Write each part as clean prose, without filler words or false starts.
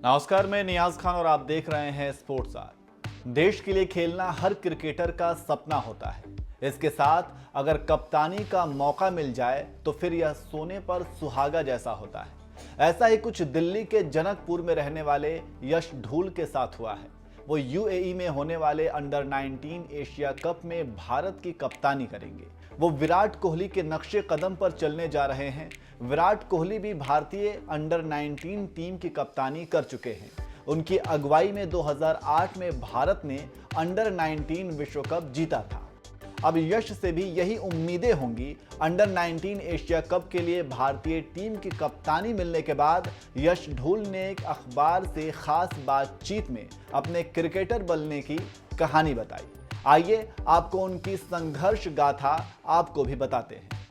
नमस्कार, मैं नियाज खान और आप देख रहे हैं स्पोर्ट्स आर। देश के लिए खेलना हर क्रिकेटर का सपना होता है। इसके साथ अगर कप्तानी का मौका मिल जाए तो फिर यह सोने पर सुहागा जैसा होता है। ऐसा ही कुछ दिल्ली के जनकपुर में रहने वाले यश ढूल के साथ हुआ है। वो यूएई में होने वाले अंडर 19 एशिया कप में भारत की कप्तानी करेंगे। वो विराट कोहली के नक्शे कदम पर चलने जा रहे हैं। विराट कोहली भी भारतीय अंडर 19 टीम की कप्तानी कर चुके हैं। उनकी अगुवाई में 2008 में भारत ने अंडर 19 विश्व कप जीता था। अब यश से भी यही उम्मीदें होंगी। अंडर 19 एशिया कप के लिए भारतीय टीम की कप्तानी मिलने के बाद यश ढूल ने एक अखबार से खास बातचीत में अपने क्रिकेटर बनने की कहानी बताई। आइए आपको उनकी संघर्ष गाथा आपको भी बताते हैं।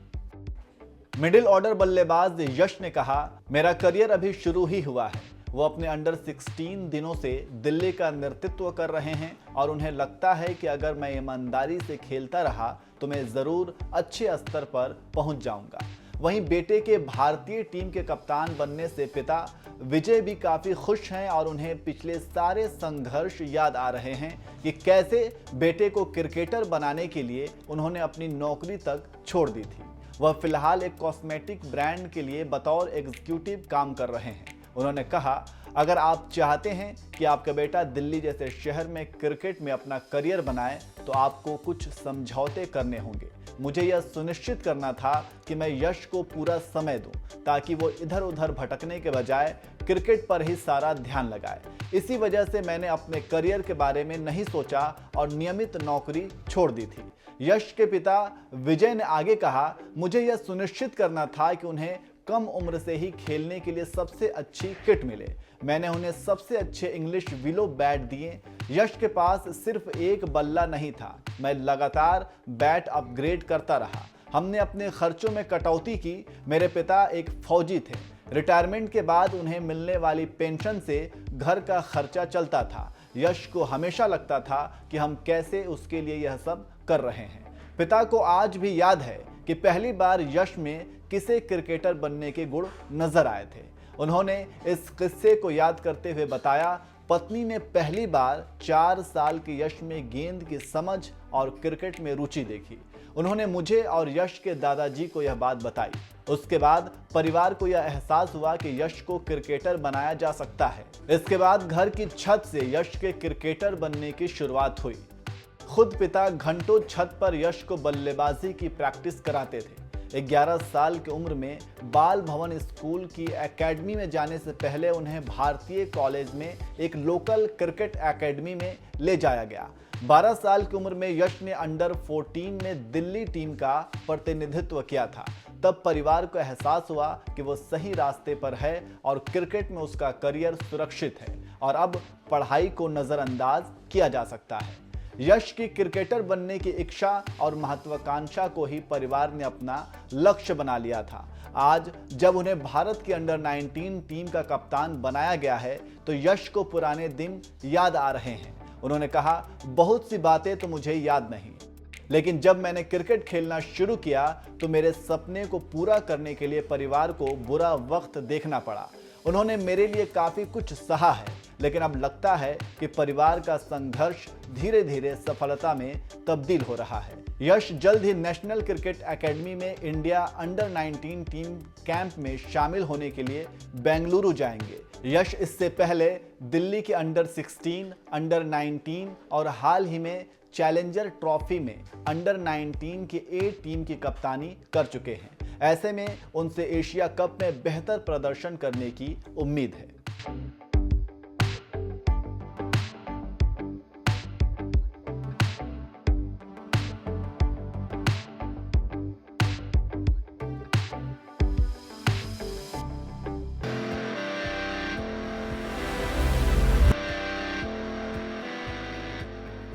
मिडिल ऑर्डर बल्लेबाज यश ने कहा, मेरा करियर अभी शुरू ही हुआ है। वो अपने अंडर 16 दिनों से दिल्ली का नेतृत्व कर रहे हैं और उन्हें लगता है कि अगर मैं ईमानदारी से खेलता रहा तो मैं ज़रूर अच्छे स्तर पर पहुंच जाऊंगा। वहीं बेटे के भारतीय टीम के कप्तान बनने से पिता विजय भी काफ़ी खुश हैं और उन्हें पिछले सारे संघर्ष याद आ रहे हैं कि कैसे बेटे को क्रिकेटर बनाने के लिए उन्होंने अपनी नौकरी तक छोड़ दी थी। वह फिलहाल एक कॉस्मेटिक ब्रांड के लिए बतौर एग्जीक्यूटिव काम कर रहे हैं। उन्होंने कहा, अगर आप चाहते हैं कि आपका बेटा दिल्ली जैसे शहर में क्रिकेट में अपना करियर बनाए तो आपको कुछ समझौते करने होंगे। मुझे यह सुनिश्चित करना था कि मैं यश को पूरा समय दूं ताकि वो इधर उधर भटकने के बजाय क्रिकेट पर ही सारा ध्यान लगाए। इसी वजह से मैंने अपने करियर के बारे में नहीं सोचा और नियमित नौकरी छोड़ दी थी। यश के पिता विजय ने आगे कहा, मुझे यह सुनिश्चित करना था कि उन्हें कम उम्र से ही खेलने के लिए सबसे अच्छी किट मिले। मैंने उन्हें सबसे अच्छे इंग्लिश विलो बैट दिए। यश के पास सिर्फ एक बल्ला नहीं था। मैं लगातार बैट अपग्रेड करता रहा। हमने अपने खर्चों में कटौती की। मेरे पिता एक फौजी थे। रिटायरमेंट के बाद उन्हें मिलने वाली पेंशन से घर का खर्चा चलता था। यश को हमेशा लगता था कि हम कैसे उसके लिए यह सब कर रहे हैं। पिता को आज भी याद है कि पहली बार यश में किसे क्रिकेटर बनने के गुण नजर आए थे। उन्होंने इस किस्से को याद करते हुए बताया, पत्नी ने पहली बार 4 साल के यश में गेंद की समझ और क्रिकेट में रुचि देखी। उन्होंने मुझे और यश के दादाजी को यह बात बताई। उसके बाद परिवार को यह एहसास हुआ कि यश को क्रिकेटर बनाया जा सकता है। इसके बाद घर की छत से यश के क्रिकेटर बनने की शुरुआत हुई। खुद पिता घंटों छत पर यश को बल्लेबाजी की प्रैक्टिस कराते थे। 11 साल की उम्र में बाल भवन स्कूल की एकेडमी में जाने से पहले उन्हें भारतीय कॉलेज में एक लोकल क्रिकेट एकेडमी में ले जाया गया। 12 साल की उम्र में यश ने अंडर 14 में दिल्ली टीम का प्रतिनिधित्व किया था। तब परिवार को एहसास हुआ कि वो सही रास्ते पर है और क्रिकेट में उसका करियर सुरक्षित है और अब पढ़ाई को नज़रअंदाज किया जा सकता है। यश की क्रिकेटर बनने की इच्छा और महत्वाकांक्षा को ही परिवार ने अपना लक्ष्य बना लिया था। आज जब उन्हें भारत की अंडर 19 टीम का कप्तान बनाया गया है तो यश को पुराने दिन याद आ रहे हैं। उन्होंने कहा, बहुत सी बातें तो मुझे याद नहीं, लेकिन जब मैंने क्रिकेट खेलना शुरू किया तो मेरे सपने को पूरा करने के लिए परिवार को बुरा वक्त देखना पड़ा। उन्होंने मेरे लिए काफ़ी कुछ सहा है, लेकिन अब लगता है कि परिवार का संघर्ष धीरे धीरे सफलता में तब्दील हो रहा है। यश जल्द ही नेशनल क्रिकेट एकेडमी में इंडिया अंडर 19 टीम कैंप में शामिल होने के लिए बेंगलुरु जाएंगे। यश इससे पहले दिल्ली के अंडर 16, अंडर 19 और हाल ही में चैलेंजर ट्रॉफी में अंडर 19 की ए टीम की कप्तानी कर चुके हैं। ऐसे में उनसे एशिया कप में बेहतर प्रदर्शन करने की उम्मीद है।